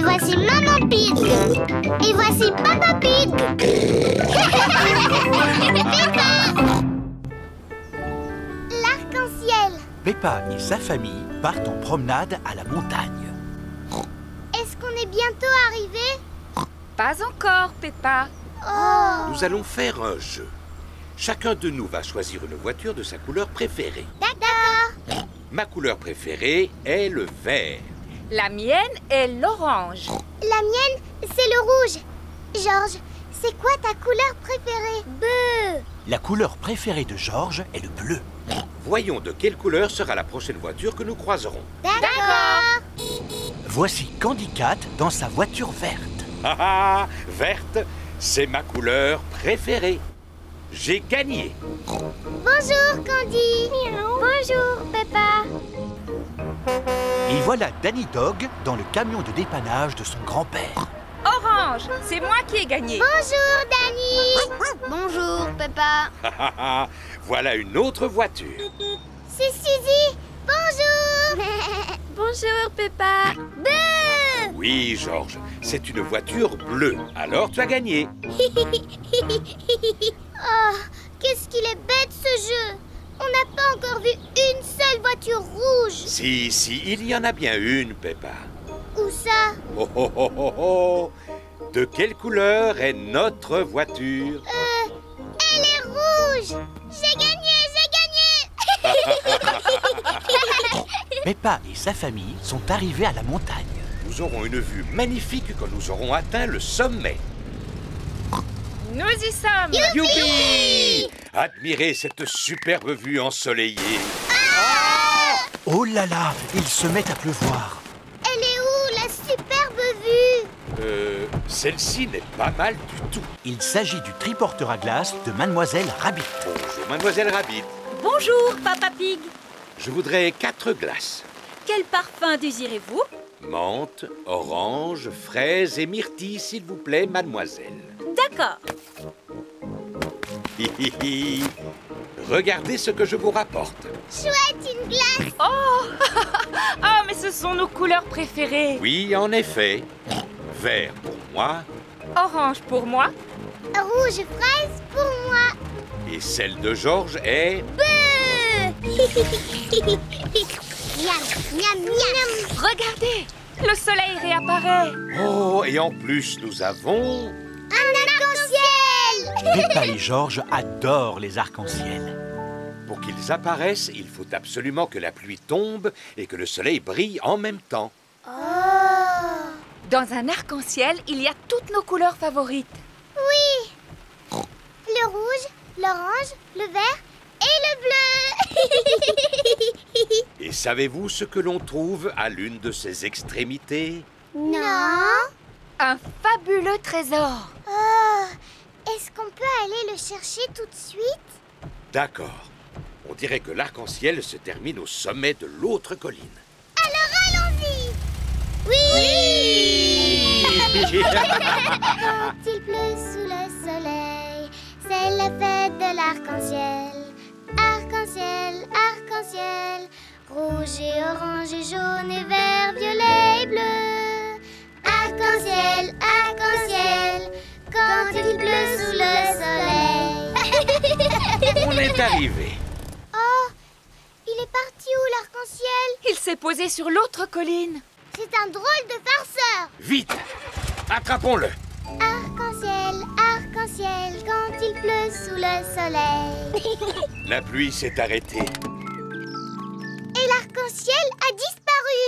voici Maman Pig. Et voici Papa Pig. Peppa! L'arc-en-ciel. Peppa et sa famille partent en promenade à la montagne. Est-ce qu'on est bientôt arrivé? Pas encore, Peppa. Oh! Nous allons faire un jeu. Chacun de nous va choisir une voiture de sa couleur préférée. D'accord. Ma couleur préférée est le vert. La mienne est l'orange. La mienne, c'est le rouge. Georges, c'est quoi ta couleur préférée? Bleu. La couleur préférée de Georges est le bleu. Voyons de quelle couleur sera la prochaine voiture que nous croiserons. D'accord. Voici Candy Cat dans sa voiture verte. Ah ah, verte, c'est ma couleur préférée. J'ai gagné. Bonjour, Candy. Bonjour, Peppa. Et voilà Danny Dog dans le camion de dépannage de son grand-père. Orange, c'est moi qui ai gagné. Bonjour, Danny. Bonjour, Peppa. Ah ah ah, voilà une autre voiture. C'est Suzy. Bonjour. Bonjour, Peppa. Bleu. Oui, Georges, c'est une voiture bleue. Alors tu as gagné. Oh, qu'est-ce qu'il est bête ce jeu. On n'a pas encore vu une seule voiture rouge. Si, il y en a bien une, Peppa. Où ça? Oh, oh, oh, oh, oh. De quelle couleur est notre voiture? Elle est rouge. J'ai gagné. Peppa et sa famille sont arrivés à la montagne. Nous aurons une vue magnifique quand nous aurons atteint le sommet. Nous y sommes. Youpi! Admirez cette superbe vue ensoleillée. Oh là là, il se met à pleuvoir. Elle est où, la superbe vue? Celle-ci n'est pas mal du tout. Il s'agit du triporteur à glace de Mademoiselle Rabbit. Bonjour, Mademoiselle Rabbit. Bonjour, Papa Pig. Je voudrais 4 glaces. Quel parfum désirez-vous? Menthe, orange, fraise et myrtille, s'il vous plaît, mademoiselle. D'accord. Regardez ce que je vous rapporte. Chouette, une glace. Oh, mais ce sont nos couleurs préférées. Oui, en effet. Vert pour moi Orange pour moi. Rouge fraise pour moi. et celle de Georges est... Miam, miam, miam. Regardez, le soleil réapparaît. Oh, et en plus, nous avons... Un arc-en-ciel. Peppa et Georges adorent les arcs-en-ciel. Pour qu'ils apparaissent, il faut absolument que la pluie tombe et que le soleil brille en même temps. Oh. Dans un arc-en-ciel, il y a toutes nos couleurs favorites. Oui. Le rouge, l'orange, le vert et le bleu. Et savez-vous ce que l'on trouve à l'une de ces extrémités? Non. Un fabuleux trésor. Oh. Est-ce qu'on peut aller le chercher tout de suite? D'accord. On dirait que l'arc-en-ciel se termine au sommet de l'autre colline. Alors allons-y. Oui. Quand il pleut sous le soleil, c'est la fête de l'arc-en-ciel. Arc-en-ciel, arc-en-ciel, rouge et orange et jaune et vert, violet et bleu. Arc-en-ciel, arc-en-ciel, quand il pleut sous le soleil. On est arrivé. Oh, il est parti où l'arc-en-ciel? Il s'est posé sur l'autre colline. C'est un drôle de farceur. Vite! Attrapons-le! Arc-en-ciel, arc-en-ciel, quand il pleut sous le soleil. La pluie s'est arrêtée. Et l'arc-en-ciel a disparu.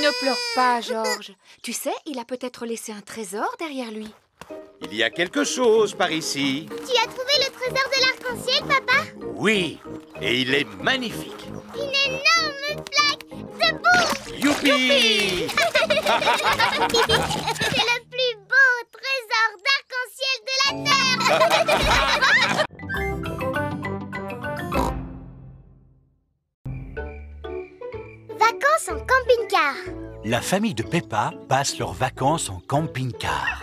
Ne pleure pas, Georges. Tu sais, il a peut-être laissé un trésor derrière lui. Il y a quelque chose par ici. Tu as trouvé le trésor de l'arc-en-ciel, papa? Oui, et il est magnifique. Une énorme flaque de boue. Youpi! C'est le plus beau trésor d'arc-en-ciel de la Terre. Vacances en camping-car. La famille de Peppa passe leurs vacances en camping-car.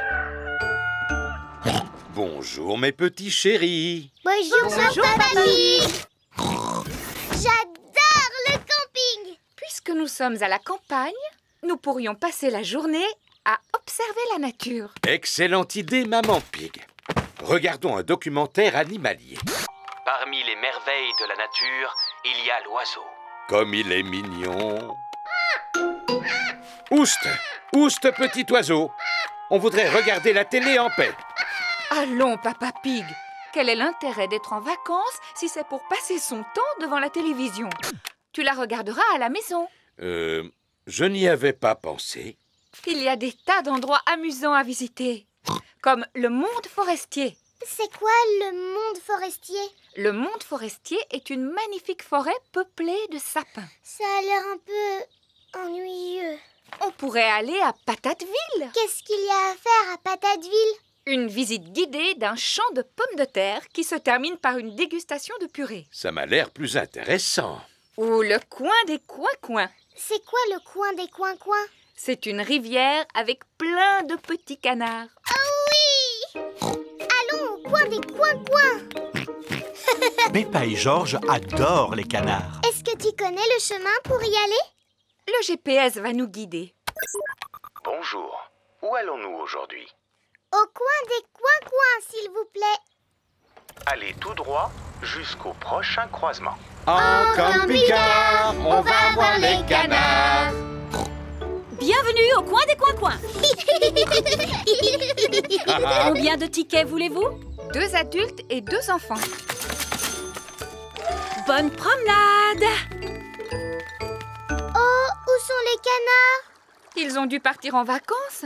Bonjour mes petits chéris. Bonjour, papy. J'adore le camping. Puisque nous sommes à la campagne, nous pourrions passer la journée à observer la nature. Excellente idée, Maman Pig. Regardons un documentaire animalier. Parmi les merveilles de la nature, il y a l'oiseau. Comme il est mignon. Ouste, ouste, petit oiseau. On voudrait regarder la télé en paix. Allons, Papa Pig. Quel est l'intérêt d'être en vacances si c'est pour passer son temps devant la télévision? Tu la regarderas à la maison. Je n'y avais pas pensé. Il y a des tas d'endroits amusants à visiter, comme le monde forestier. C'est quoi le monde forestier? Le monde forestier est une magnifique forêt peuplée de sapins. Ça a l'air un peu ennuyeux. On pourrait aller à Patateville. Qu'est-ce qu'il y a à faire à Patateville? Une visite guidée d'un champ de pommes de terre qui se termine par une dégustation de purée. Ça m'a l'air plus intéressant. Ou le coin des coins-coins. C'est quoi le coin des coins-coins? C'est une rivière avec plein de petits canards. Oh oui! Allons au coin des coins-coins. Peppa et Georges adorent les canards. Est-ce que tu connais le chemin pour y aller? Le GPS va nous guider. Bonjour. Où allons-nous aujourd'hui? Au coin des coins-coins, s'il vous plaît. Allez tout droit jusqu'au prochain croisement. En camping-car, on va voir les canards. Bienvenue au coin des coins-coins. Combien de tickets voulez-vous? 2 adultes et 2 enfants. Bonne promenade. Oh, où sont les canards? Ils ont dû partir en vacances.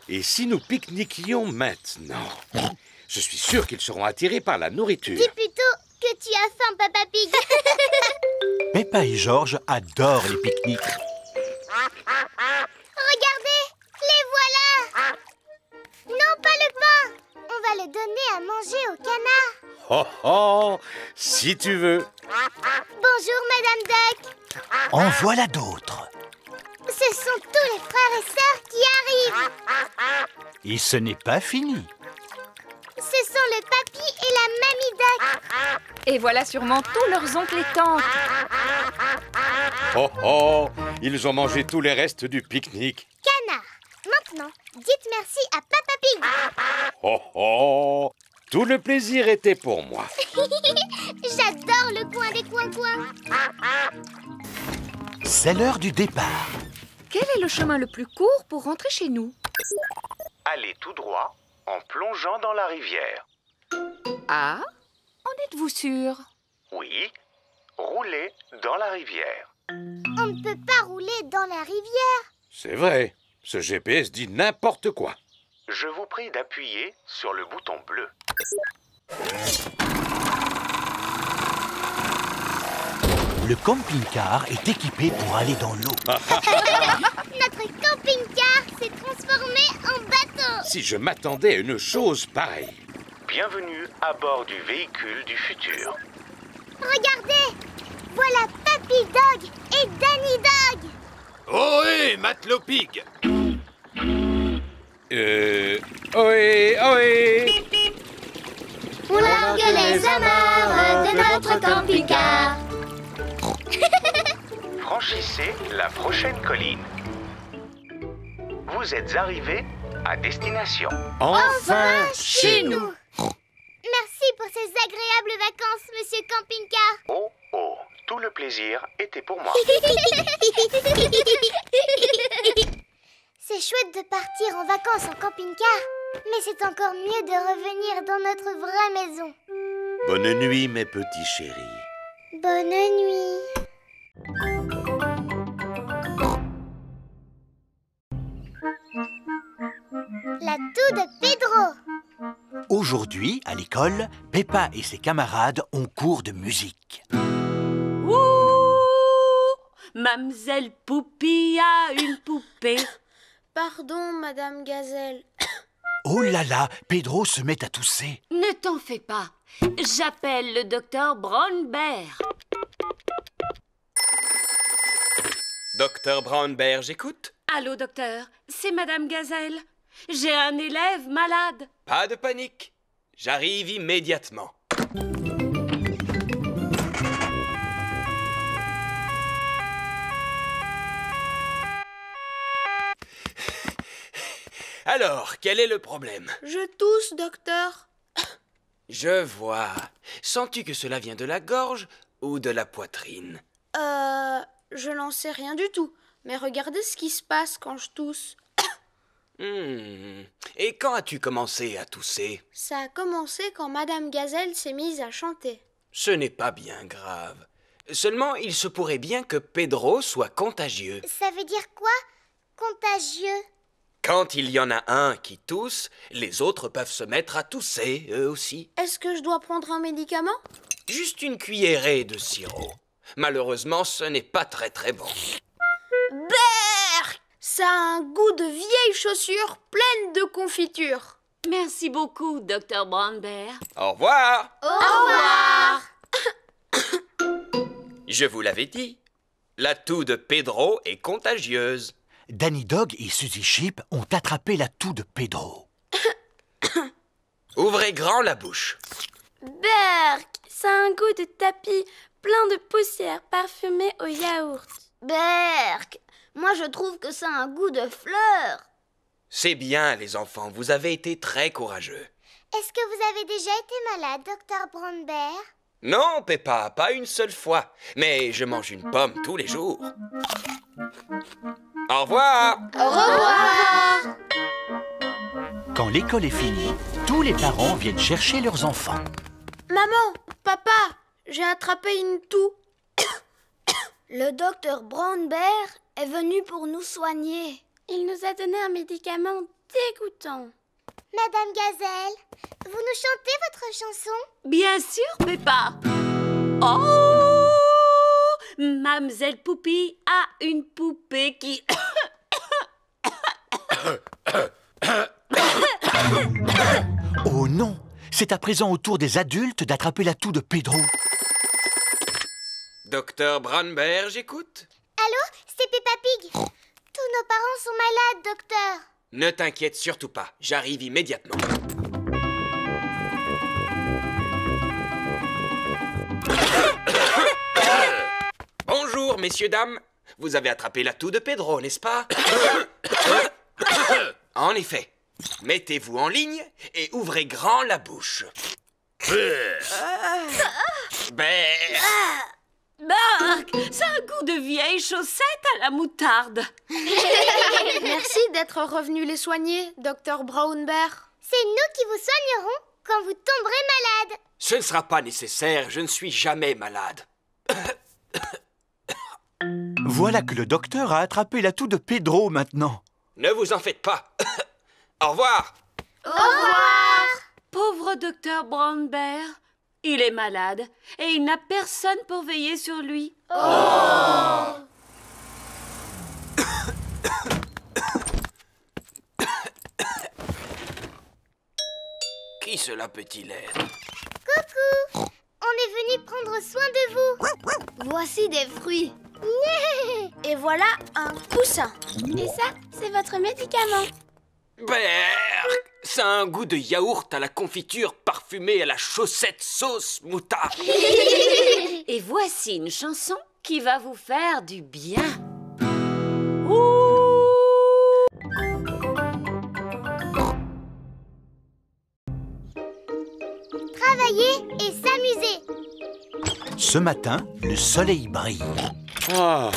Et si nous pique-niquions maintenant? Je suis sûr qu'ils seront attirés par la nourriture. Dis plutôt que tu as faim, Papa Pig. Peppa et Georges adorent les pique-niques. Regardez, les voilà. Non, pas le pain. On va le donner à manger aux canards. Oh oh, si tu veux. Bonjour, Madame Duck. En voilà d'autres. Ce sont tous les frères et sœurs qui arrivent. Et ce n'est pas fini. Ce sont le papy et la mamie Duck. Et voilà sûrement tous leurs oncles et tantes. Oh oh, ils ont mangé tous les restes du pique-nique. Canard. Maintenant, dites merci à Papa Pig. Oh oh, tout le plaisir était pour moi. J'adore le coin des coins-coins. C'est l'heure du départ. Quel est le chemin le plus court pour rentrer chez nous? Allez tout droit en plongeant dans la rivière. Ah, en êtes-vous sûr? Oui, roulez dans la rivière. On ne peut pas rouler dans la rivière. C'est vrai, ce GPS dit n'importe quoi. Je vous prie d'appuyer sur le bouton bleu. Le camping-car est équipé pour aller dans l'eau. Notre camping-car s'est transformé en bateau. Si je m'attendais à une chose pareille. Bienvenue à bord du véhicule du futur. Regardez, voilà Papy Dog et Danny Dog. Ohé, Matelot Pig. Ohé, ohé. On largue les amarres de notre camping-car. Franchissez la prochaine colline. Vous êtes arrivés à destination. Enfin Chez nous. Merci pour ces agréables vacances, monsieur camping-car. Oh oh, tout le plaisir était pour moi. C'est chouette de partir en vacances en camping-car, mais c'est encore mieux de revenir dans notre vraie maison. Bonne nuit, mes petits chéris. Bonne nuit. La toux de Pedro. Aujourd'hui, à l'école, Peppa et ses camarades ont cours de musique. Ouh, Mamselle Poupie a une poupée. Pardon, Madame Gazelle. Oh là là, Pedro se met à tousser. Ne t'en fais pas. J'appelle le docteur Brownbear. Docteur Brownbear, j'écoute. Allô, docteur, c'est Madame Gazelle. J'ai un élève malade. Pas de panique. J'arrive immédiatement. Alors, quel est le problème? Je tousse, docteur. Je vois. Sens-tu que cela vient de la gorge ou de la poitrine? Je n'en sais rien du tout. Mais regardez ce qui se passe quand je tousse. Et quand as-tu commencé à tousser? Ça a commencé quand Madame Gazelle s'est mise à chanter. Ce n'est pas bien grave. Seulement, il se pourrait bien que Pedro soit contagieux. Ça veut dire quoi, contagieux? Quand il y en a un qui tousse, les autres peuvent se mettre à tousser, eux aussi. Est-ce que je dois prendre un médicament? Juste une cuillerée de sirop. Malheureusement, ce n'est pas très bon. Berk! Ça a un goût de vieilles chaussures pleines de confiture. Merci beaucoup, Dr. Brown-Bear. Au revoir! Au revoir! Je vous l'avais dit, la toux de Pedro est contagieuse. Danny Dog et Suzy Sheep ont attrapé la toux de Pedro. Ouvrez grand la bouche. Berk, ça a un goût de tapis plein de poussière parfumée au yaourt. Berk, moi je trouve que ça a un goût de fleurs. C'est bien, les enfants, vous avez été très courageux. Est-ce que vous avez déjà été malade, Dr. Brown-Bear? Non, Peppa, pas une seule fois. Mais je mange une pomme tous les jours. Au revoir! Au revoir! Quand l'école est finie, tous les parents viennent chercher leurs enfants. Maman, papa, j'ai attrapé une toux. Le docteur Brown-Bear est venu pour nous soigner. Il nous a donné un médicament dégoûtant. Madame Gazelle, vous nous chantez votre chanson? Bien sûr, Peppa. Oh! Mademoiselle Poupie a une poupée qui... Oh non! C'est à présent au tour des adultes d'attraper la toux de Pedro. Docteur Brown-Bear, j'écoute. Allô, c'est Peppa Pig. Tous nos parents sont malades, docteur. Ne t'inquiète surtout pas, j'arrive immédiatement. Bonjour, messieurs, dames. Vous avez attrapé la toux de Pedro, n'est-ce pas? En effet. Mettez-vous en ligne et ouvrez grand la bouche. Bark, ça a un goût de vieilles chaussettes à la moutarde. Merci d'être revenu les soigner, Dr. Brown-Bear. C'est nous qui vous soignerons quand vous tomberez malade. Ce ne sera pas nécessaire, je ne suis jamais malade. Voilà que le docteur a attrapé la toux de Pedro maintenant. Ne vous en faites pas. Au revoir. Au revoir. Pauvre docteur Brown-Bear. Il est malade et il n'a personne pour veiller sur lui. Qui cela peut-il être? Coucou, on est venu prendre soin de vous. Voici des fruits. Et voilà un coussin. Et ça, c'est votre médicament. Berk, ça a un goût de yaourt à la confiture parfumée à la chaussette sauce moutarde. Et voici une chanson qui va vous faire du bien. Travailler et s'amuser. Ce matin, le soleil brille. Ah,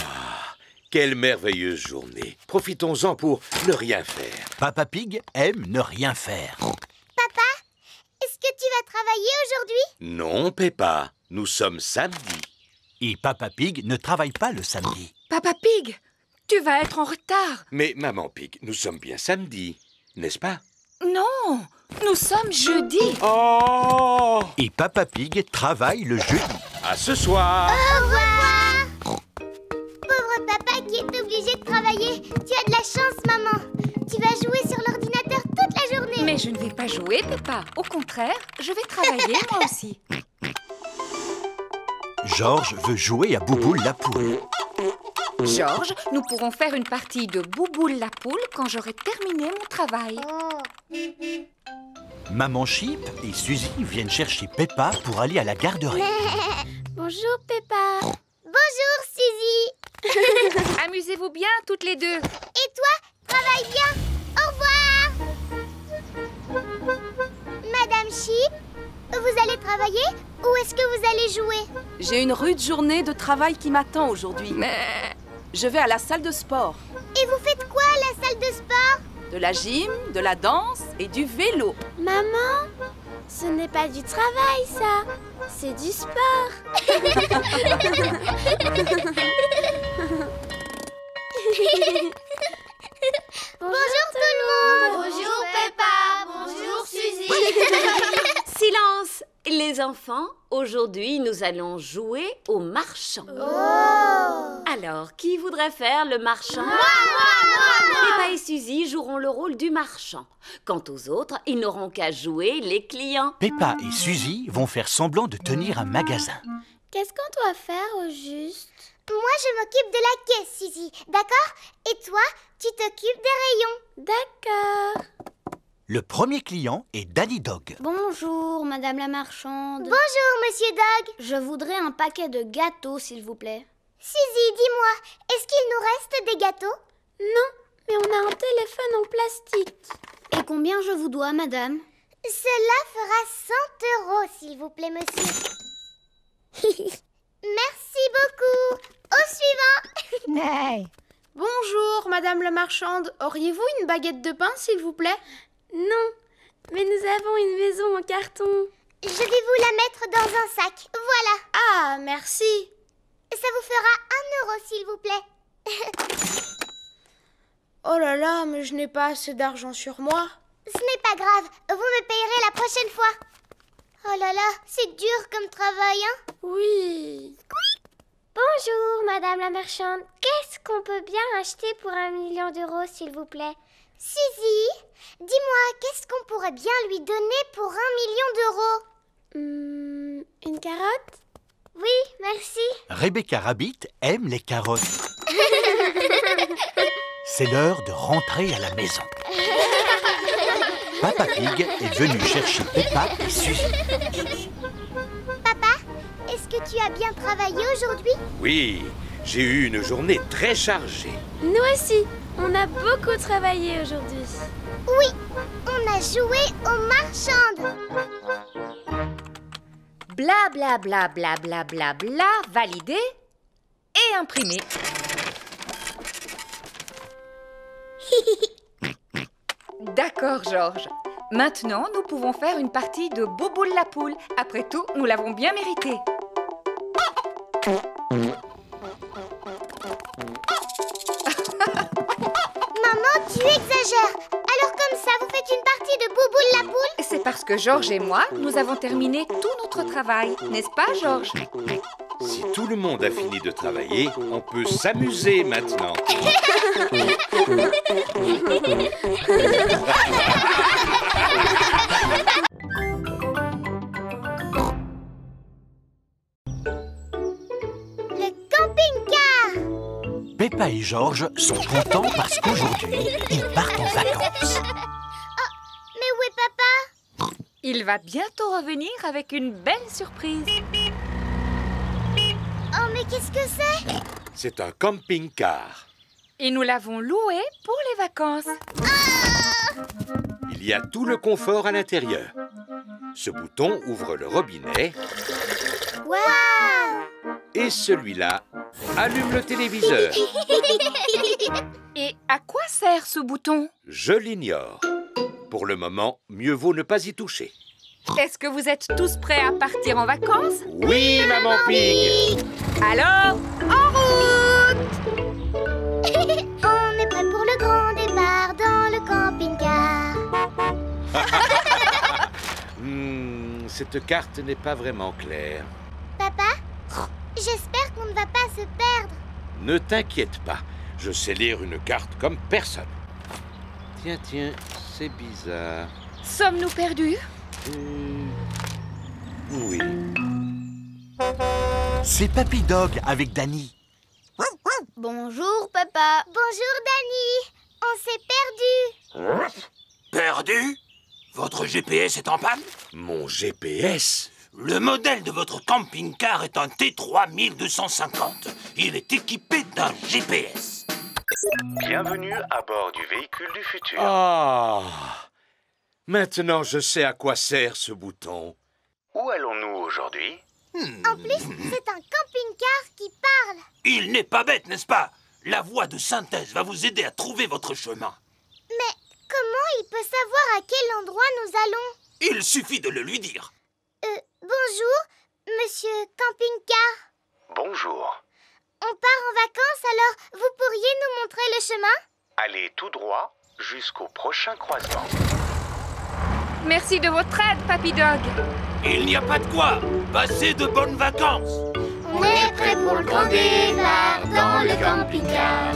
quelle merveilleuse journée. Profitons-en pour ne rien faire. Papa Pig aime ne rien faire. Papa, est-ce que tu vas travailler aujourd'hui? Non, Peppa, nous sommes samedi. Et Papa Pig ne travaille pas le samedi. Papa Pig, tu vas être en retard. Mais Maman Pig, nous sommes bien samedi, n'est-ce pas? Non, nous sommes jeudi. Oh! Et Papa Pig travaille le jeudi. À ce soir! Au revoir. Pauvre papa qui est obligé de travailler. Tu as de la chance, maman. Tu vas jouer sur l'ordinateur toute la journée. Mais je ne vais pas jouer, Peppa. Au contraire, je vais travailler moi aussi. Georges veut jouer à Bouboule la poule. Georges, nous pourrons faire une partie de Bouboule la poule quand j'aurai terminé mon travail. Maman Sheep et Suzy viennent chercher Peppa pour aller à la garderie. Bonjour, Peppa. Bonjour, Suzy. Amusez-vous bien toutes les deux. Et toi, travaille bien. Au revoir. Madame Chip, vous allez travailler ou est-ce que vous allez jouer? J'ai une rude journée de travail qui m'attend aujourd'hui. Je vais à la salle de sport. Et vous faites quoi à la salle de sport? De la gym, de la danse et du vélo. Maman, ce n'est pas du travail, ça. C'est du sport. Bonjour tout le monde. Bonjour Peppa. Bonjour Suzy. Silence, les enfants. Aujourd'hui, nous allons jouer au marchand. Alors, qui voudrait faire le marchand? Peppa et Suzy joueront le rôle du marchand. Quant aux autres, ils n'auront qu'à jouer les clients. Peppa et Suzy vont faire semblant de tenir un magasin. Qu'est-ce qu'on doit faire au juste? Moi, je m'occupe de la caisse, Suzy. D'accord? Et toi, tu t'occupes des rayons. D'accord. Le premier client est Danny Dog. Bonjour, madame la marchande. Bonjour, monsieur Dog. Je voudrais un paquet de gâteaux, s'il vous plaît. Suzy, dis-moi, est-ce qu'il nous reste des gâteaux? Non, mais on a un téléphone en plastique. Et combien je vous dois, madame? Cela fera 100 €, s'il vous plaît, monsieur. Merci beaucoup. Au suivant. Bonjour, madame la marchande. Auriez-vous une baguette de pain, s'il vous plaît? Non, mais nous avons une maison en carton. Je vais vous la mettre dans un sac. Voilà. Ah, merci. Ça vous fera 1 €, s'il vous plaît. Oh là là, mais je n'ai pas assez d'argent sur moi. Ce n'est pas grave. Vous me payerez la prochaine fois. Oh là là, c'est dur comme travail, hein? Oui. Bonjour, madame la marchande. Qu'est-ce qu'on peut bien acheter pour 1 million d'euros, s'il vous plaît? Suzy, dis-moi, qu'est-ce qu'on pourrait bien lui donner pour 1 million d'euros? Une carotte? Oui, merci. Rebecca Rabbit aime les carottes. C'est l'heure de rentrer à la maison. Papa Pig est venu chercher Peppa et Suzy. Papa, est-ce que tu as bien travaillé aujourd'hui? Oui, j'ai eu une journée très chargée. Nous aussi, on a beaucoup travaillé aujourd'hui. Oui, on a joué aux marchandes. Bla bla bla bla bla bla bla, validé et imprimé. D'accord, Georges. Maintenant, nous pouvons faire une partie de Bouboule la poule. Après tout, nous l'avons bien mérité. Maman, tu exagères. Alors comme ça, vous faites une partie de Bouboule la poule? C'est parce que Georges et moi, nous avons terminé tout notre travail. N'est-ce pas, Georges? Si tout le monde a fini de travailler, on peut s'amuser maintenant. Le camping-car. Peppa et Georges sont contents parce qu'aujourd'hui, ils partent en vacances. Mais où est papa? Il va bientôt revenir avec une belle surprise. Oh, mais qu'est-ce que c'est? C'est un camping-car. Et nous l'avons loué pour les vacances. Il y a tout le confort à l'intérieur. Ce bouton ouvre le robinet. Waouh! Et celui-là allume le téléviseur. Et à quoi sert ce bouton? Je l'ignore. Pour le moment, mieux vaut ne pas y toucher. Est-ce que vous êtes tous prêts à partir en vacances? Oui, Maman Pig! Alors, en route! On est prêt pour le grand départ dans le camping-car. Cette carte n'est pas vraiment claire. Papa, j'espère qu'on ne va pas se perdre. Ne t'inquiète pas, je sais lire une carte comme personne. Tiens, c'est bizarre. Sommes-nous perdus? Oui. C'est Papy Dog avec Danny. Bonjour, papa. Bonjour, Danny. On s'est perdu. Perdu? Votre GPS est en panne? Mon GPS? Le modèle de votre camping-car est un T3250. Il est équipé d'un GPS. Bienvenue à bord du véhicule du futur. Ah! Maintenant, je sais à quoi sert ce bouton. Où allons-nous aujourd'hui? En plus, c'est un camping-car qui parle. Il n'est pas bête, n'est-ce pas? La voix de synthèse va vous aider à trouver votre chemin. Mais comment il peut savoir à quel endroit nous allons? Il suffit de le lui dire. Bonjour, monsieur camping-car. Bonjour. On part en vacances, alors vous pourriez nous montrer le chemin? Allez tout droit jusqu'au prochain croisement. Merci de votre aide, Papy Dog. Il n'y a pas de quoi. Passez de bonnes vacances. On est prêt pour le grand départ dans le camping-car.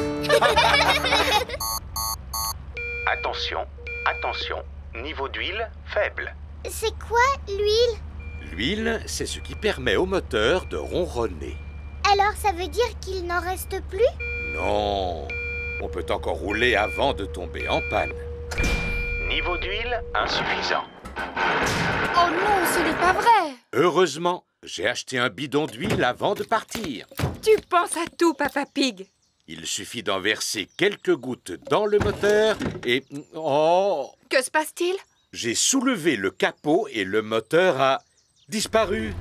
Attention, attention. Niveau d'huile faible. C'est quoi, l'huile? L'huile, c'est ce qui permet au moteur de ronronner. Alors ça veut dire qu'il n'en reste plus? Non, on peut encore rouler avant de tomber en panne. Niveau d'huile insuffisant. Oh non, ce n'est pas vrai. Heureusement, j'ai acheté un bidon d'huile avant de partir. Tu penses à tout, Papa Pig. Il suffit d'en verser quelques gouttes dans le moteur et... Oh! Que se passe-t-il? J'ai soulevé le capot et le moteur a disparu.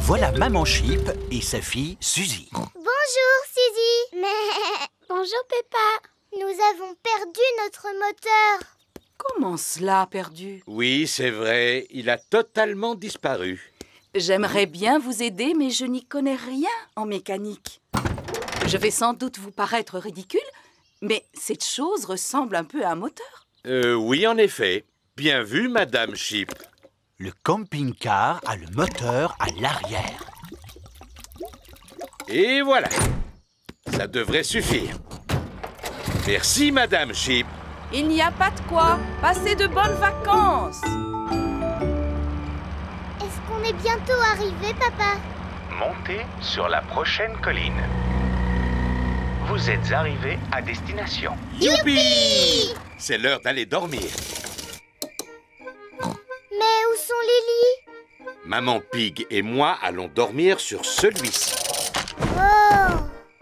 Voilà Maman Sheep et sa fille Suzy. Bonjour, Suzy. Mais... Bonjour, Peppa. Nous avons perdu notre moteur. Comment cela, perdu? Oui, c'est vrai, il a totalement disparu. J'aimerais bien vous aider, mais je n'y connais rien en mécanique. Je vais sans doute vous paraître ridicule, mais cette chose ressemble un peu à un moteur. Oui, en effet. Bien vu, Madame Sheep. Le camping-car a le moteur à l'arrière. Et voilà. Ça devrait suffire. Merci, Madame Sheep. Il n'y a pas de quoi. Passez de bonnes vacances. Est-ce qu'on est bientôt arrivé, papa? Montez sur la prochaine colline. Vous êtes arrivé à destination. Youpi! C'est l'heure d'aller dormir. Mais où sont les lits? Maman Pig et moi allons dormir sur celui-ci. Oh!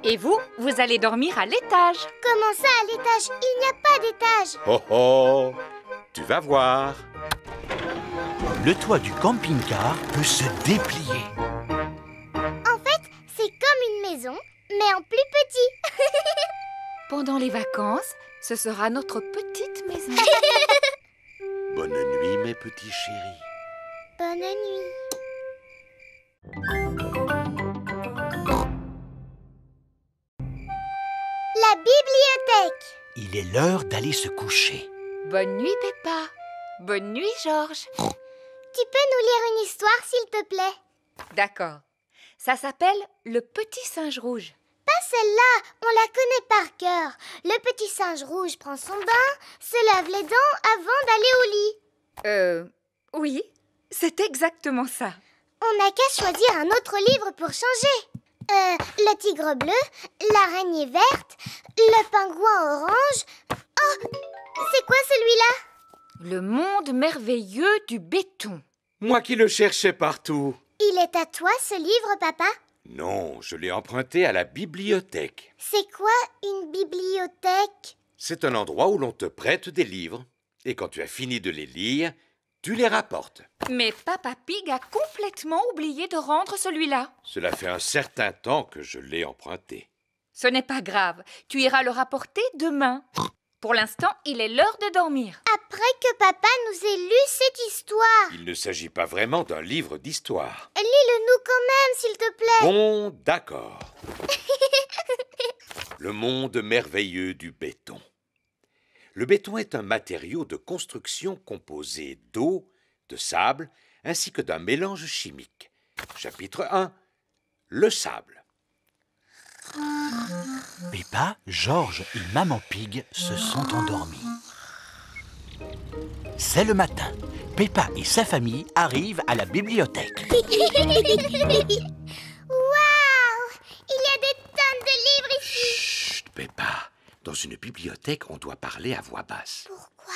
Et vous, vous allez dormir à l'étage. Comment ça, à l'étage? Il n'y a pas d'étage. Oh oh! Tu vas voir. Le toit du camping-car peut se déplier. En fait, c'est comme une maison, mais en plus petit. Pendant les vacances, ce sera notre petite maison. Bonne nuit, mes petits chéris. Bonne nuit. La bibliothèque. Il est l'heure d'aller se coucher. Bonne nuit, Peppa. Bonne nuit, Georges. Tu peux nous lire une histoire, s'il te plaît? D'accord. Ça s'appelle Le Petit Singe Rouge. Pas celle-là, on la connaît par cœur. Le petit singe rouge prend son bain, se lave les dents avant d'aller au lit. Oui, c'est exactement ça. On n'a qu'à choisir un autre livre pour changer. Le tigre bleu, l'araignée verte, le pingouin orange. Oh, c'est quoi celui-là? Le monde merveilleux du béton. Moi qui le cherchais partout. Il est à toi ce livre, papa? Non, je l'ai emprunté à la bibliothèque. C'est quoi une bibliothèque? C'est un endroit où l'on te prête des livres. Et quand tu as fini de les lire, tu les rapportes. Mais Papa Pig a complètement oublié de rendre celui-là. Cela fait un certain temps que je l'ai emprunté. Ce n'est pas grave. Tu iras le rapporter demain. Pour l'instant, il est l'heure de dormir. Après que papa nous ait lu cette histoire. Il ne s'agit pas vraiment d'un livre d'histoire. Lis-le-nous quand même, s'il te plaît. Bon, d'accord. Le monde merveilleux du béton. Le béton est un matériau de construction composé d'eau, de sable, ainsi que d'un mélange chimique. Chapitre 1. Le sable. Peppa, Georges et Maman Pig se sont endormis. C'est le matin. Peppa et sa famille arrivent à la bibliothèque. Waouh! Il y a des tonnes de livres ici. Chut, Peppa. Dans une bibliothèque, on doit parler à voix basse. Pourquoi?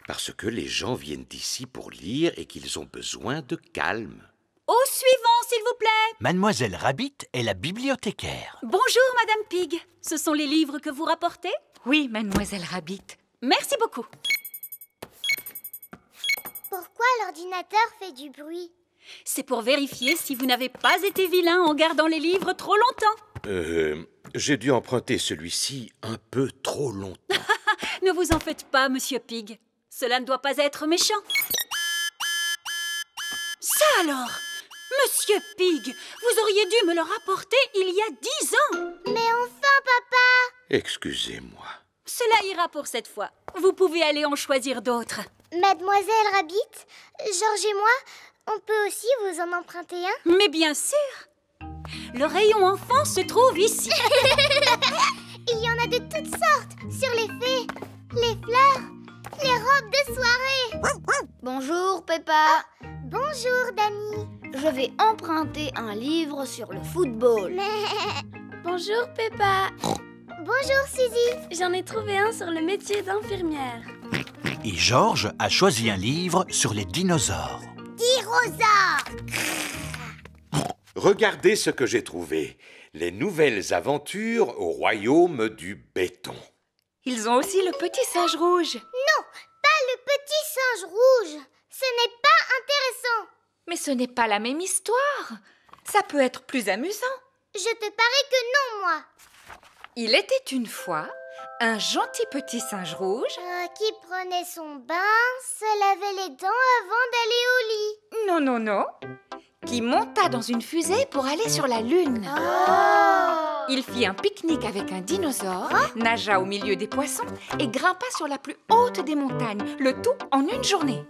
Parce que les gens viennent d'ici pour lire et qu'ils ont besoin de calme. Au suivant, s'il vous plaît. Mademoiselle Rabbit est la bibliothécaire. Bonjour, Madame Pig. Ce sont les livres que vous rapportez? Oui, Mademoiselle Rabbit. Merci beaucoup. Pourquoi l'ordinateur fait du bruit? C'est pour vérifier si vous n'avez pas été vilain en gardant les livres trop longtemps. J'ai dû emprunter celui-ci un peu trop longtemps. Ne vous en faites pas, Monsieur Pig. Cela ne doit pas être méchant. Ça alors! Monsieur Pig, vous auriez dû me le rapporter il y a 10 ans. Mais enfin, papa! Excusez-moi. Cela ira pour cette fois. Vous pouvez aller en choisir d'autres. Mademoiselle Rabbit, Georges et moi, on peut aussi vous en emprunter un? Mais bien sûr! Le rayon enfant se trouve ici. Il y en a de toutes sortes, sur les fées, les fleurs, les robes de soirée. Bonjour, Peppa. Bonjour, Dani. Je vais emprunter un livre sur le football. Bonjour, Peppa. Bonjour, Suzy. J'en ai trouvé un sur le métier d'infirmière. Et Georges a choisi un livre sur les dinosaures. Dinosaures! Regardez ce que j'ai trouvé. Les nouvelles aventures au royaume du béton. Ils ont aussi le petit singe rouge. Non, pas le petit singe rouge. Ce n'est pas intéressant. Mais ce n'est pas la même histoire. Ça peut être plus amusant. Je te parie que non, moi. Il était une fois un gentil petit singe rouge qui prenait son bain, se lavait les dents avant d'aller au lit. Non, non, non. Qui monta dans une fusée pour aller sur la Lune. Oh. Il fit un pique-nique avec un dinosaure, nagea au milieu des poissons et grimpa sur la plus haute des montagnes, le tout en une journée.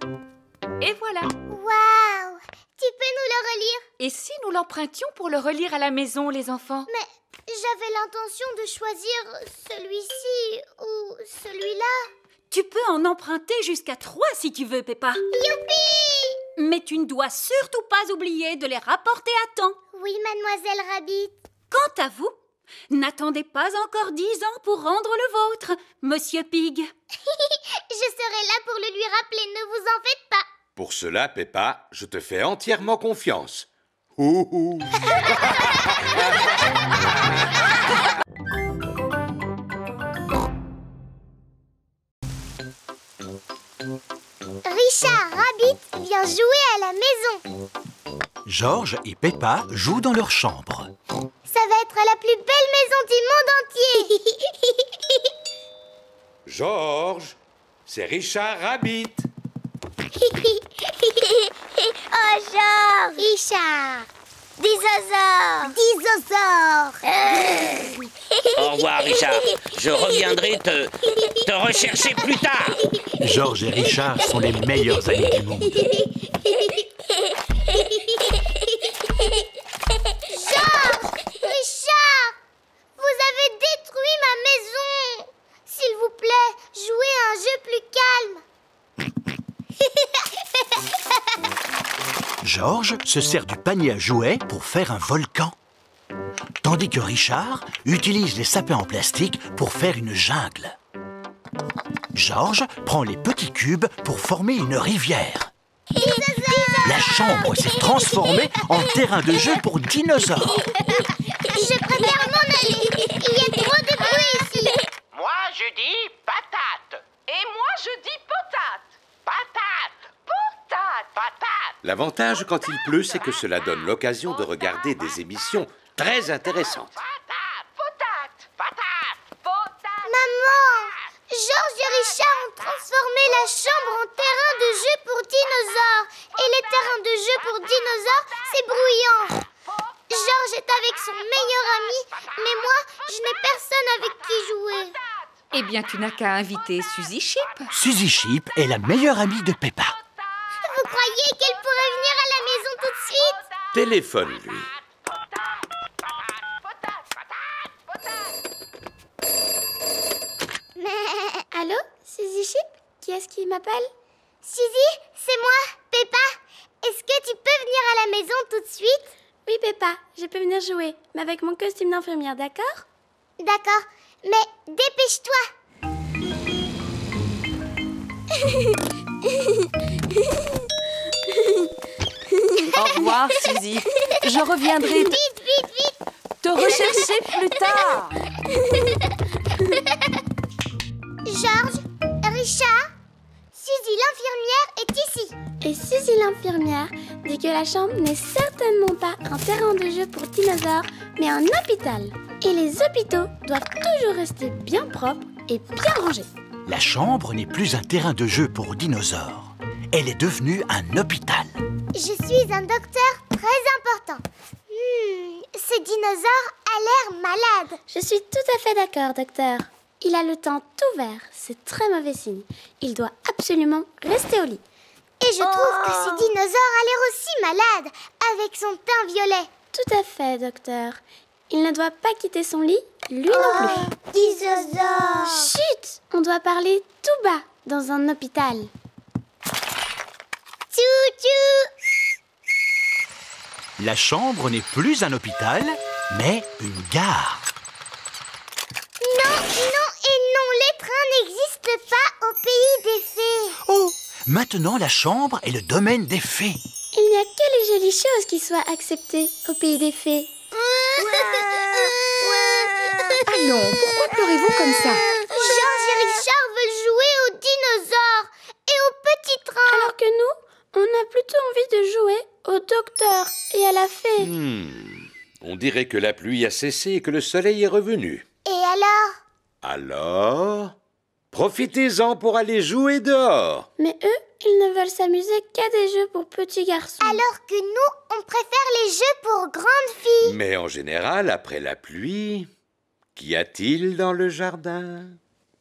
Et voilà. Waouh! Tu peux nous le relire? Et si nous l'empruntions pour le relire à la maison, les enfants? Mais j'avais l'intention de choisir celui-ci ou celui-là. Tu peux en emprunter jusqu'à 3 si tu veux, Peppa. Youpi! Mais tu ne dois surtout pas oublier de les rapporter à temps. Oui, Mademoiselle Rabbit. Quant à vous, n'attendez pas encore 10 ans pour rendre le vôtre, Monsieur Pig. Je serai là pour le lui rappeler, ne vous en faites pas. Pour cela, Peppa, je te fais entièrement confiance. Ouhou. Richard Rabbit vient jouer à la maison. Georges et Peppa jouent dans leur chambre. Ça va être la plus belle maison du monde entier. Georges, c'est Richard Rabbit. Oh, Georges! Richard! Dinosaure! Au revoir, Richard. Je reviendrai te rechercher plus tard. Georges et Richard sont les meilleurs amis du monde. Georges! Richard! Vous avez détruit ma maison! S'il vous plaît, jouez à un jeu plus calme. Georges se sert du panier à jouets pour faire un volcan. Tandis que Richard utilise les sapins en plastique pour faire une jungle. Georges prend les petits cubes pour former une rivière. La chambre s'est transformée en terrain de jeu pour dinosaures. Je préfère m'en aller. Il y a trop de bruit ici. Moi, je dis patate. Et moi, je dis potate. Patate. Potate. Patate. L'avantage quand il pleut, c'est que cela donne l'occasion de regarder des émissions très intéressantes. Maman, Georges et Richard ont transformé la chambre en terrain de jeu pour dinosaures. Et les terrains de jeu pour dinosaures, c'est bruyant. Georges est avec son meilleur ami, mais moi, je n'ai personne avec qui jouer. Eh bien, tu n'as qu'à inviter Suzy Chip. Suzy Chip est la meilleure amie de Peppa. Vous croyez qu'elle pourrait venir à la maison tout de suite? Téléphone-lui. Allô, Suzy Chip? Qui est-ce qui m'appelle? Suzy, c'est moi, Peppa. Est-ce que tu peux venir à la maison tout de suite? Oui, Peppa, je peux venir jouer, mais avec mon costume d'infirmière, d'accord? D'accord, mais dépêche-toi. Au revoir, Suzy. Je reviendrai Vite. te rechercher plus tard. Georges, Richard, Suzy Suzy l'infirmière est ici. Et Suzy l'infirmière dit que la chambre n'est certainement pas un terrain de jeu pour dinosaures, mais un hôpital. Et les hôpitaux doivent toujours rester bien propres et bien rangés. La chambre n'est plus un terrain de jeu pour dinosaures. Elle est devenue un hôpital. Je suis un docteur très important. Ce dinosaure a l'air malade. Je suis tout à fait d'accord, docteur. Il a le teint tout vert, c'est très mauvais signe. Il doit absolument rester au lit. Et je trouve que ce dinosaure a l'air aussi malade, avec son teint violet. Tout à fait, docteur. Il ne doit pas quitter son lit, lui non plus. Dinosaure! Chut! On doit parler tout bas dans un hôpital. Tchou-tchou! La chambre n'est plus un hôpital, mais une gare. Non, les trains n'existent pas au pays des fées. Oh! Maintenant, la chambre est le domaine des fées. Il n'y a que les jolies choses qui soient acceptées au pays des fées. Allons, pourquoi pleurez-vous comme ça? Georges et Richard veulent jouer aux dinosaures et aux petits trains. Alors que nous, on a plutôt envie de jouer au docteur et à la fée. On dirait que la pluie a cessé et que le soleil est revenu. Et alors? Alors, profitez-en pour aller jouer dehors. Mais eux, ils ne veulent s'amuser qu'à des jeux pour petits garçons. Alors que nous, on préfère les jeux pour grandes filles. Mais en général, après la pluie, qu'y a-t-il dans le jardin?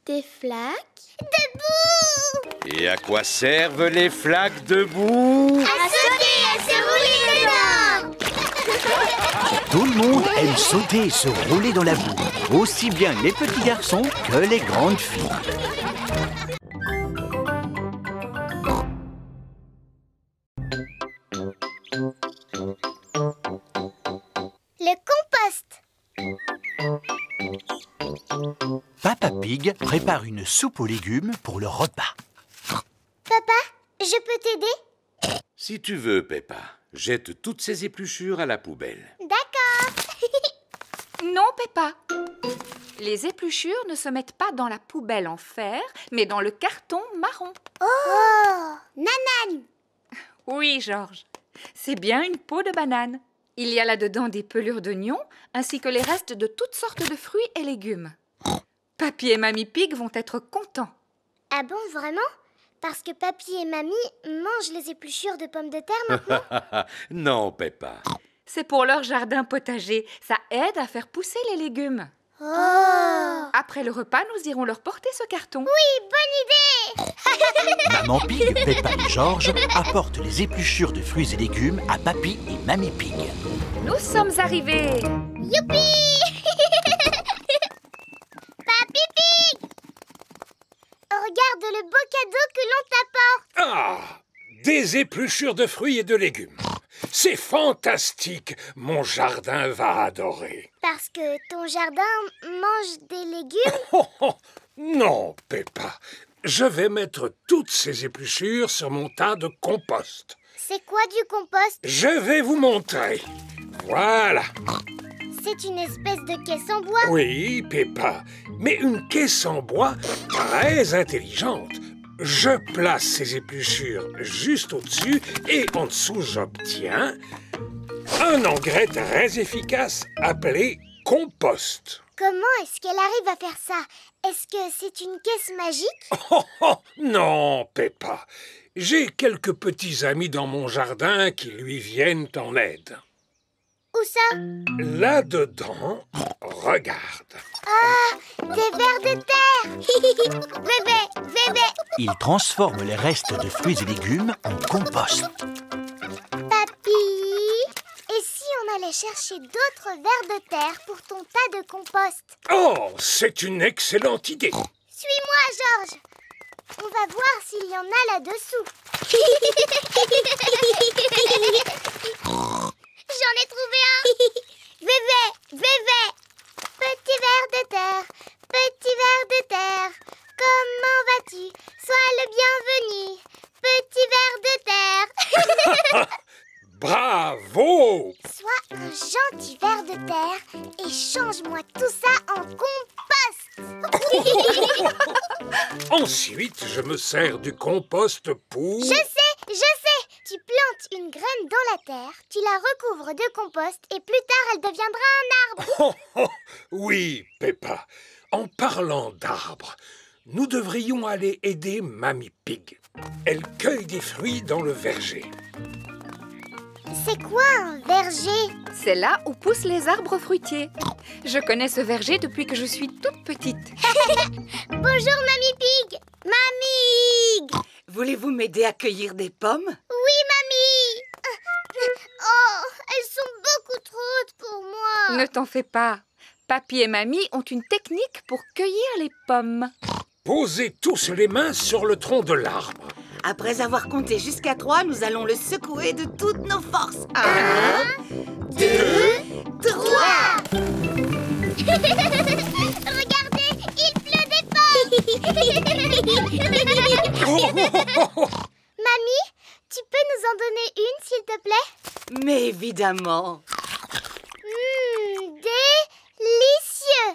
Des flaques. Debout! Et à quoi servent les flaques debout? À sauter, à se rouler dedans! Tout le monde aime sauter et se rouler dans la boue. Aussi bien les petits garçons que les grandes filles. Le compost. Papa Pig prépare une soupe aux légumes pour le repas. Papa, je peux t'aider? Si tu veux, Peppa, jette toutes ces épluchures à la poubelle. D'accord. Non, Peppa. Les épluchures ne se mettent pas dans la poubelle en fer, mais dans le carton marron. Oh, Nanan. Oui, Georges. C'est bien une peau de banane. Il y a là-dedans des pelures d'oignons, ainsi que les restes de toutes sortes de fruits et légumes. Papy et Mamie Pig vont être contents. Ah bon, vraiment? Parce que Papy et Mamie mangent les épluchures de pommes de terre maintenant? Non, Peppa. C'est pour leur jardin potager. Ça aide à faire pousser les légumes. Oh! Après le repas, nous irons leur porter ce carton. Oui, bonne idée! Maman Pig, Peppa et Georges apportent les épluchures de fruits et légumes à Papy et Mamie Pig. Nous sommes arrivés! Youpi! Papy Pig! Regarde le beau cadeau que l'on t'apporte! Ah! Des épluchures de fruits et de légumes. C'est fantastique! Mon jardin va adorer. Parce que ton jardin mange des légumes? Oh, oh, non, Peppa. Je vais mettre toutes ces épluchures sur mon tas de compost. C'est quoi du compost? Je vais vous montrer. Voilà. C'est une espèce de caisse en bois? Oui, Peppa, mais une caisse en bois très intelligente. Je place ces épluchures juste au-dessus et en dessous, j'obtiens un engrais très efficace appelé compost. Comment est-ce qu'elle arrive à faire ça? Est-ce que c'est une caisse magique? Oh, oh, non, Peppa. J'ai quelques petits amis dans mon jardin qui lui viennent en aide. Où ça? Là-dedans, regarde. Ah, des vers de terre! Bébé, bébé! Ils transforment les restes de fruits et légumes en compost. Papy, et si on allait chercher d'autres vers de terre pour ton tas de compost? Oh, c'est une excellente idée. Suis-moi, Georges. On va voir s'il y en a là-dessous. J'en ai trouvé un. Bébé, bébé. Petit ver de terre, petit ver de terre. Comment vas-tu? Sois le bienvenu. Petit ver de terre. Bravo! Sois un gentil ver de terre et change-moi tout ça en compost. Ensuite, je me sers du compost pour... Je sais. Tu plantes une graine dans la terre, tu la recouvres de compost et plus tard, elle deviendra un arbre. Oh, oh, oui, Peppa. En parlant d'arbres, nous devrions aller aider Mamie Pig. Elle cueille des fruits dans le verger. C'est quoi un verger? C'est là où poussent les arbres fruitiers. Je connais ce verger depuis que je suis toute petite. Bonjour, Mamie Pig. Mamie! Voulez-vous m'aider à cueillir des pommes? Oui, Mamie. Oh, elles sont beaucoup trop hautes pour moi. Ne t'en fais pas. Papy et Mamie ont une technique pour cueillir les pommes. Posez tous les mains sur le tronc de l'arbre. Après avoir compté jusqu'à 3, nous allons le secouer de toutes nos forces. 1, 2, 3. Regardez, il pleut des pommes. Mamie, tu peux nous en donner une, s'il te plaît? Mais évidemment. Délicieux.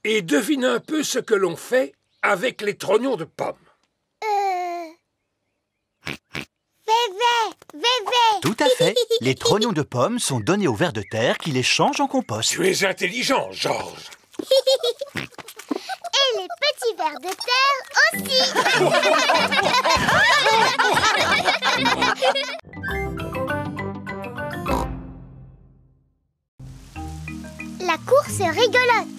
Et devine un peu ce que l'on fait avec les trognons de pommes. Vévé. Tout à fait. Les trognons de pommes sont donnés aux vers de terre qui les changent en compost. Tu es intelligent, Georges. Et les petits vers de terre aussi. La course rigolote.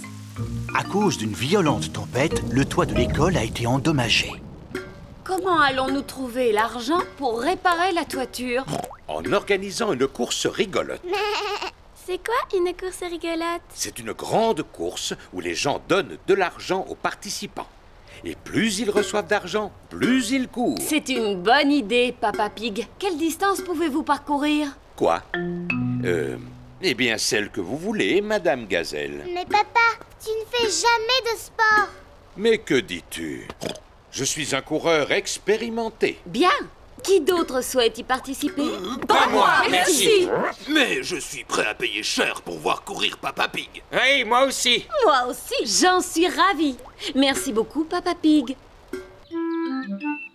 À cause d'une violente tempête, le toit de l'école a été endommagé. Comment allons-nous trouver l'argent pour réparer la toiture? En organisant une course rigolote. C'est quoi une course rigolote? C'est une grande course où les gens donnent de l'argent aux participants. Et plus ils reçoivent d'argent, plus ils courent. C'est une bonne idée, Papa Pig. Quelle distance pouvez-vous parcourir? Quoi? Eh bien, celle que vous voulez, Madame Gazelle. Mais papa, tu ne fais jamais de sport. Mais que dis-tu? Je suis un coureur expérimenté. Bien. Qui d'autre souhaite y participer? Pas moi, merci. Mais je suis prêt à payer cher pour voir courir Papa Pig. Oui, moi aussi. Moi aussi. J'en suis ravie. Merci beaucoup, Papa Pig.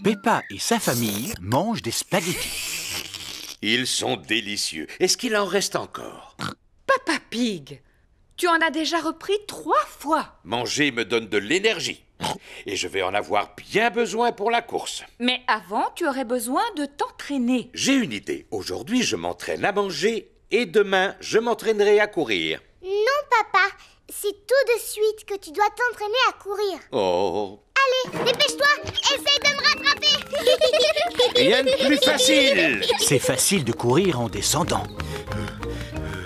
Peppa et sa famille mangent des spaghettis. Ils sont délicieux. Est-ce qu'il en reste encore? Papa Pig, tu en as déjà repris 3 fois. Manger me donne de l'énergie. Et je vais en avoir bien besoin pour la course. Mais avant, tu aurais besoin de t'entraîner. J'ai une idée. Aujourd'hui, je m'entraîne à manger et demain, je m'entraînerai à courir. Non, papa. C'est tout de suite que tu dois t'entraîner à courir. Oh. Allez, dépêche-toi. Essaye de me rattraper. Rien de plus facile. C'est facile de courir en descendant.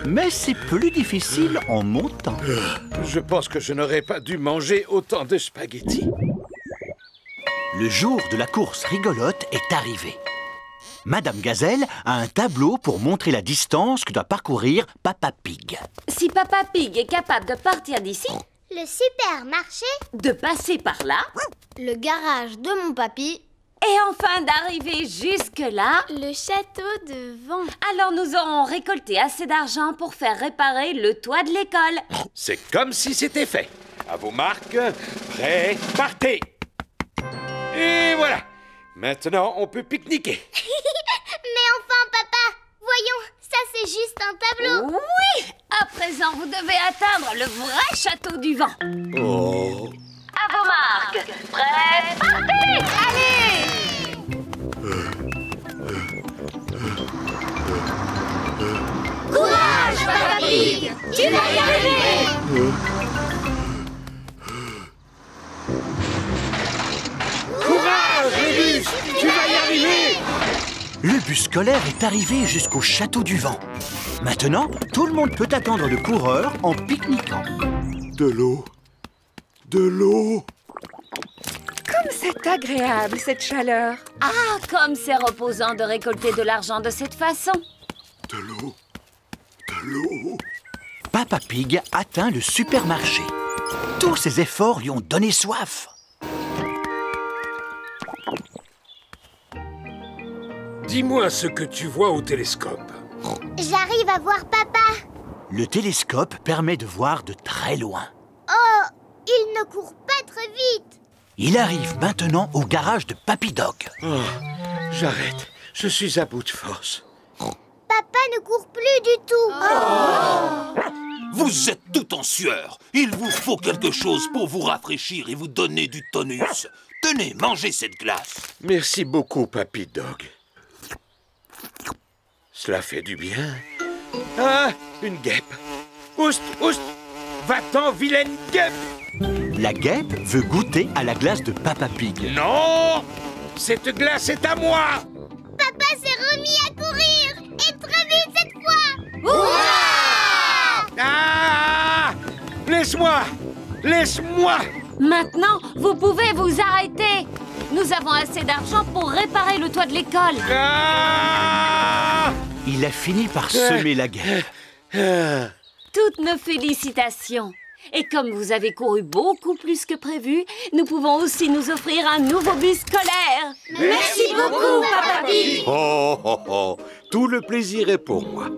Mais c'est plus difficile en montant. Je pense que je n'aurais pas dû manger autant de spaghettis. Le jour de la course rigolote est arrivé. Madame Gazelle a un tableau pour montrer la distance que doit parcourir Papa Pig. Si Papa Pig est capable de partir d'ici, Le supermarché, de passer par là, Le garage de mon papy. et enfin d'arriver jusque-là, Le château de vent. alors nous aurons récolté assez d'argent pour faire réparer le toit de l'école. C'est comme si c'était fait. À vos marques, prêts, partez. Et voilà. Maintenant, on peut pique-niquer. mais enfin, papa, voyons, ça c'est juste un tableau. Oui! À présent, vous devez atteindre le vrai château du vent. Oh. À vos marques, prêts, partez! Allez! Courage, Papa Pig, tu vas y arriver. Courage, Rébus! Tu vas y arriver! Le bus scolaire est arrivé jusqu'au château du vent. Maintenant, tout le monde peut attendre le coureur en pique-niquant. De l'eau. De l'eau. Comme c'est agréable, cette chaleur. Ah, comme c'est reposant de récolter de l'argent de cette façon. De l'eau. De l'eau. Papa Pig atteint le supermarché. Tous ses efforts lui ont donné soif. Dis-moi ce que tu vois au télescope. J'arrive à voir papa. Le télescope permet de voir de très loin. Oh, il ne court pas très vite. Il arrive maintenant au garage de Papy Dog. Oh, j'arrête. Je suis à bout de force. Papa ne court plus du tout. Vous êtes tout en sueur. Il vous faut quelque chose pour vous rafraîchir et vous donner du tonus. Tenez, mangez cette glace. Merci beaucoup, Papy Dog. Cela fait du bien. Ah, une guêpe. Oust, oust. Va-t'en, vilaine guêpe. La guêpe veut goûter à la glace de Papa Pig. Non! Cette glace est à moi! Papa s'est remis à courir. Et très vite cette fois. Ah! Laisse-moi! Laisse-moi! Maintenant, vous pouvez vous arrêter. Nous avons assez d'argent pour réparer le toit de l'école. Ah! Il a fini par semer la guêpe. Toutes nos félicitations. Et comme vous avez couru beaucoup plus que prévu, nous pouvons aussi nous offrir un nouveau bus scolaire. Merci beaucoup, Papa Pig. Oh, oh, oh. Tout le plaisir est pour moi.